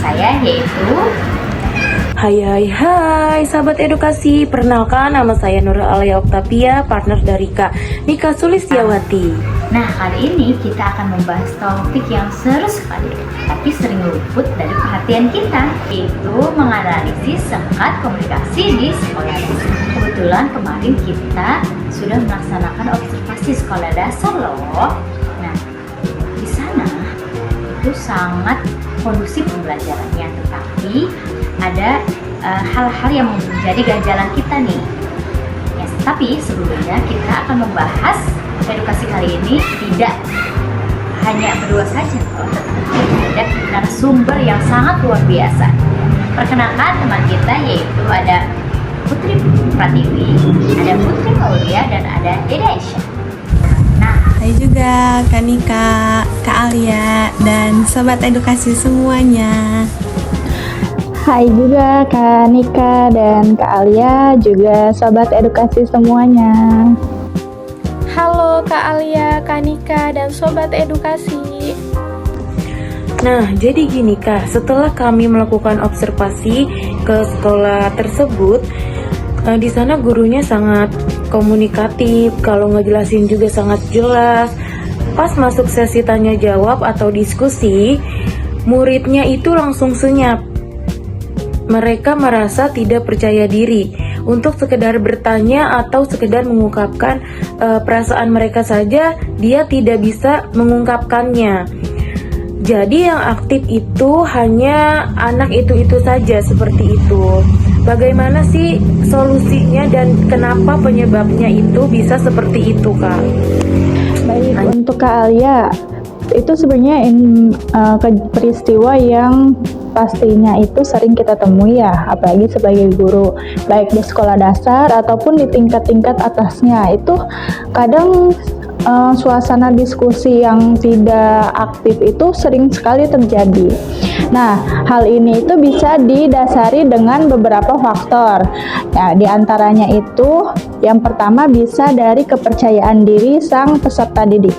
saya, yaitu Hai sahabat edukasi, perkenalkan nama saya Nurul Alia Oktavia, partner dari Kak Nika Sulistiawati. Nah, kali ini kita akan membahas topik yang seru sekali, tapi sering luput dari perhatian kita, yaitu menganalisis sekat komunikasi di sekolah dasar. Kebetulan kemarin kita sudah melaksanakan observasi sekolah dasar loh. Nah, di sana itu sangat kondusif pembelajarannya, tetapi ada hal-hal yang menjadi ganjalan kita nih. Ya, tapi sebelumnya kita akan membahas edukasi kali ini tidak hanya berdua saja, tetapi ada narasumber yang sangat luar biasa. Perkenalkan teman kita, yaitu ada Putri Pratiwi, ada Putri Aulia, dan ada Dede Aisyah. Nah, Hai juga Kak Nika, Kak Alia, dan sobat edukasi semuanya. Hai juga Kak Nika dan Kak Alia, juga sobat edukasi semuanya. Halo Kak Alia, Kak Nika, dan sobat edukasi. Nah, jadi gini Kak, setelah kami melakukan observasi ke sekolah tersebut, di sana gurunya sangat komunikatif, kalau ngejelasin juga sangat jelas. Pas masuk sesi tanya jawab atau diskusi, muridnya itu langsung senyap. Mereka merasa tidak percaya diri untuk sekedar bertanya atau sekedar mengungkapkan perasaan mereka saja, dia tidak bisa mengungkapkannya. Jadi yang aktif itu hanya anak itu saja, seperti itu. Bagaimana sih solusinya dan kenapa penyebabnya itu bisa seperti itu, Kak? Baik, untuk Kak Alia, itu sebenarnya peristiwa yang pastinya itu sering kita temui ya, apalagi sebagai guru, baik di sekolah dasar ataupun di tingkat-tingkat atasnya. Itu kadang suasana diskusi yang tidak aktif itu sering sekali terjadi. Nah, hal ini itu bisa didasari dengan beberapa faktor. Ya, di antaranya itu yang pertama bisa dari kepercayaan diri sang peserta didik.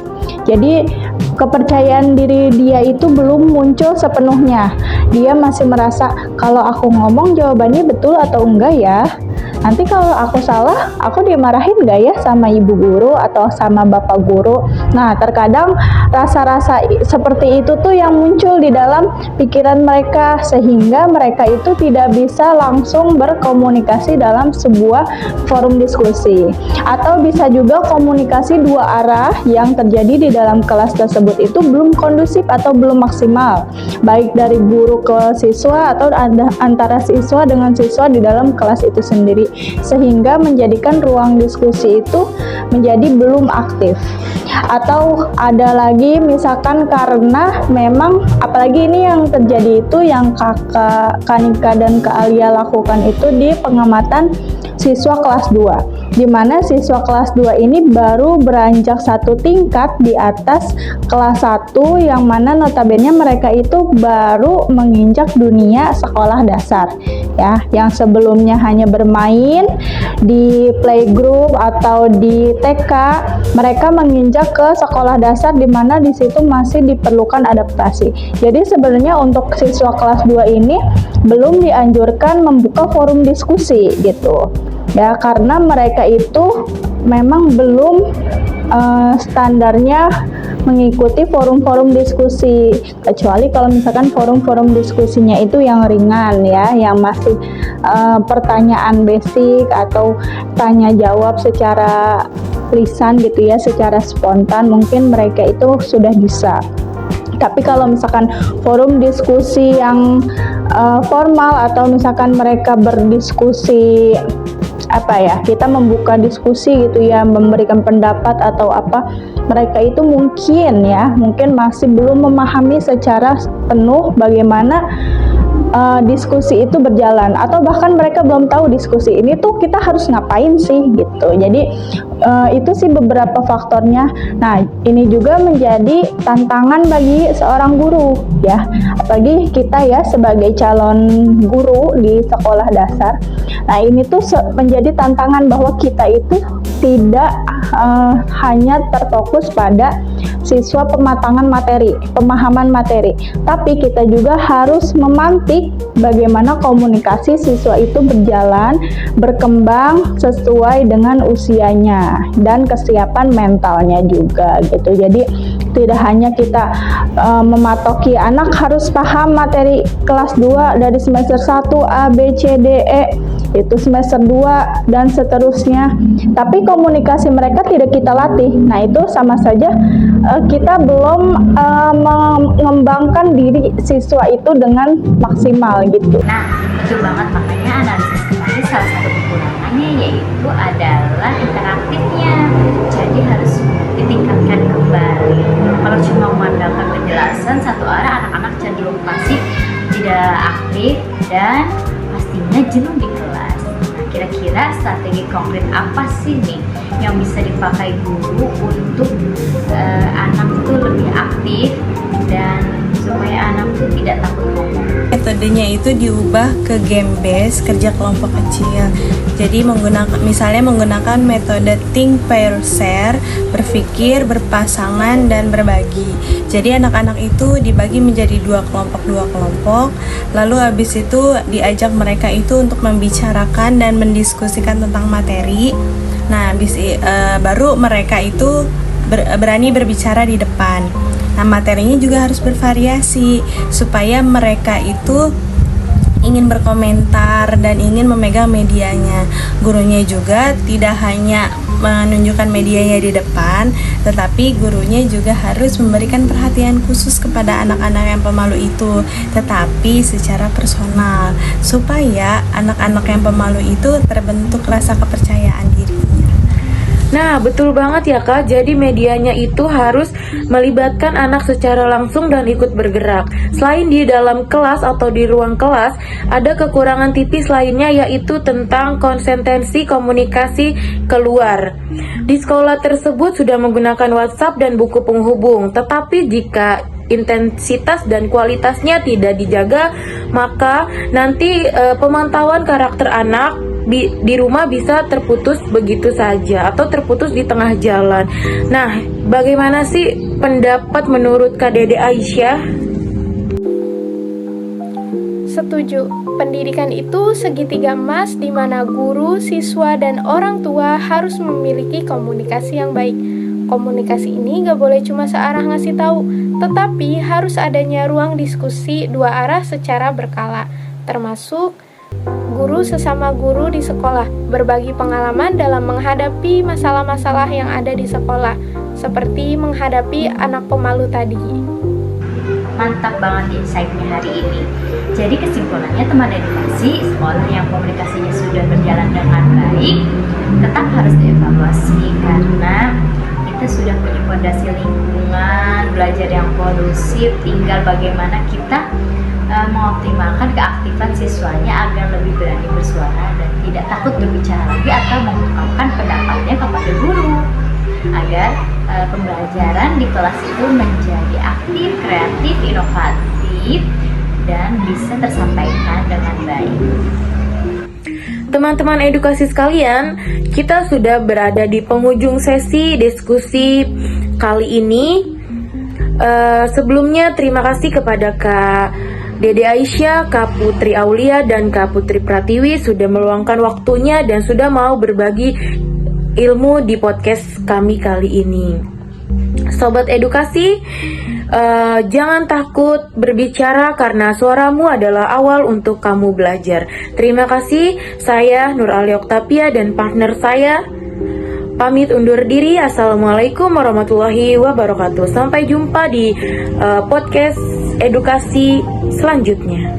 Jadi kepercayaan diri dia itu belum muncul sepenuhnya. Dia masih merasa kalau aku ngomong jawabannya betul atau enggak ya. Nanti kalau aku salah, aku dimarahin nggak ya sama ibu guru atau sama bapak guru? Nah, terkadang rasa-rasa seperti itu tuh yang muncul di dalam pikiran mereka, sehingga mereka itu tidak bisa langsung berkomunikasi dalam sebuah forum diskusi. Atau bisa juga komunikasi dua arah yang terjadi di dalam kelas tersebut itu belum kondusif atau belum maksimal, baik dari guru ke siswa atau antara siswa dengan siswa di dalam kelas itu sendiri, sehingga menjadikan ruang diskusi itu menjadi belum aktif. Atau ada lagi misalkan karena memang, apalagi ini yang terjadi itu yang Kakak Kanika dan Kak Alia lakukan itu di pengamatan siswa kelas 2, di mana siswa kelas 2 ini baru beranjak satu tingkat di atas kelas 1, yang mana notabene mereka itu baru menginjak dunia sekolah dasar ya, yang sebelumnya hanya bermain di playgroup atau di TK, mereka menginjak ke sekolah dasar di mana di situ masih diperlukan adaptasi. Jadi sebenarnya untuk siswa kelas 2 ini belum dianjurkan membuka forum diskusi gitu. Ya, karena mereka itu memang belum standarnya mengikuti forum-forum diskusi, kecuali kalau misalkan forum-forum diskusinya itu yang ringan ya, yang masih pertanyaan basic atau tanya jawab secara lisan gitu ya, secara spontan, mungkin mereka itu sudah bisa. Tapi kalau misalkan forum diskusi yang formal atau misalkan mereka berdiskusi kita membuka diskusi gitu ya, memberikan pendapat atau apa, mereka itu mungkin masih belum memahami secara penuh bagaimana diskusi itu berjalan, atau bahkan mereka belum tahu diskusi ini tuh kita harus ngapain sih gitu. Jadi itu sih beberapa faktornya. Nah, ini juga menjadi tantangan bagi seorang guru ya, apalagi kita ya sebagai calon guru di sekolah dasar. Nah, ini tuh menjadi tantangan bahwa kita itu tidak hanya terfokus pada siswa pemahaman materi, tapi kita juga harus memantik bagaimana komunikasi siswa itu berjalan, berkembang sesuai dengan usianya dan kesiapan mentalnya juga gitu. Jadi tidak hanya kita mematoki anak harus paham materi kelas 2 dari semester 1 A, B, C, D, E, itu semester 2 dan seterusnya, tapi komunikasi mereka tidak kita latih. Nah, itu sama saja kita belum mengembangkan diri siswa itu dengan maksimal gitu. Nah, betul banget, makanya analisis kembali salah satu kekurangannya yaitu adalah interaktifnya. Jadi harus ditingkatkan kembali. Kalau cuma mengandalkan penjelasan satu arah, anak-anak cenderung pasif, tidak aktif, dan pastinya jenuh di kelas. Nah, kira-kira strategi konkret apa sih nih yang bisa dipakai guru untuk anak itu lebih aktif dan supaya anak itu tidak takut ngomong? Metodenya itu diubah ke game based, kerja kelompok kecil. Jadi misalnya menggunakan metode think, pair, share, berpikir, berpasangan, dan berbagi. Jadi anak-anak itu dibagi menjadi dua kelompok, lalu habis itu diajak mereka itu untuk membicarakan dan mendiskusikan tentang materi. Nah, baru mereka itu berani berbicara di depan. Nah, materinya juga harus bervariasi supaya mereka itu ingin berkomentar dan ingin memegang medianya. Gurunya juga tidak hanya menunjukkan medianya di depan, tetapi gurunya juga harus memberikan perhatian khusus kepada anak-anak yang pemalu itu, tetapi secara personal, supaya anak-anak yang pemalu itu terbentuk rasa kepercayaan diri. Nah, betul banget ya Kak, jadi medianya itu harus melibatkan anak secara langsung dan ikut bergerak. Selain di dalam kelas atau di ruang kelas, ada kekurangan tipis lainnya yaitu tentang konsistensi komunikasi keluar. Di sekolah tersebut sudah menggunakan WhatsApp dan buku penghubung, tetapi jika intensitas dan kualitasnya tidak dijaga, maka nanti pemantauan karakter anak di rumah bisa terputus begitu saja atau terputus di tengah jalan. Nah, bagaimana sih pendapat menurut Kak Dede Aisyah? Setuju, pendidikan itu segitiga emas di mana guru, siswa, dan orang tua harus memiliki komunikasi yang baik. Komunikasi ini gak boleh cuma searah ngasih tahu, tetapi harus adanya ruang diskusi dua arah secara berkala, termasuk guru sesama guru di sekolah, berbagi pengalaman dalam menghadapi masalah-masalah yang ada di sekolah, seperti menghadapi anak pemalu tadi. Mantap banget insight-nya hari ini. Jadi kesimpulannya, teman edukasi, sekolah yang komunikasinya sudah berjalan dengan baik tetap harus dievaluasi karena kita sudah punya fondasi lingkungan, belajar yang kondusif, tinggal bagaimana kita mengoptimalkan keaktifan siswanya agar lebih berani bersuara dan tidak takut berbicara lagi atau mengungkapkan pendapatnya kepada guru, agar pembelajaran di kelas itu menjadi aktif, kreatif, inovatif, dan bisa tersampaikan dengan baik. Teman-teman edukasi sekalian, kita sudah berada di penghujung sesi diskusi kali ini. Sebelumnya terima kasih kepada Kak Dede Aisyah, Kak Putri Aulia, dan Kak Putri Pratiwi sudah meluangkan waktunya dan sudah mau berbagi ilmu di podcast kami kali ini. Sobat edukasi, jangan takut berbicara karena suaramu adalah awal untuk kamu belajar. Terima kasih, saya Nur Ali Oktapia dan partner saya pamit undur diri. Assalamualaikum warahmatullahi wabarakatuh. Sampai jumpa di podcast edukasi selanjutnya.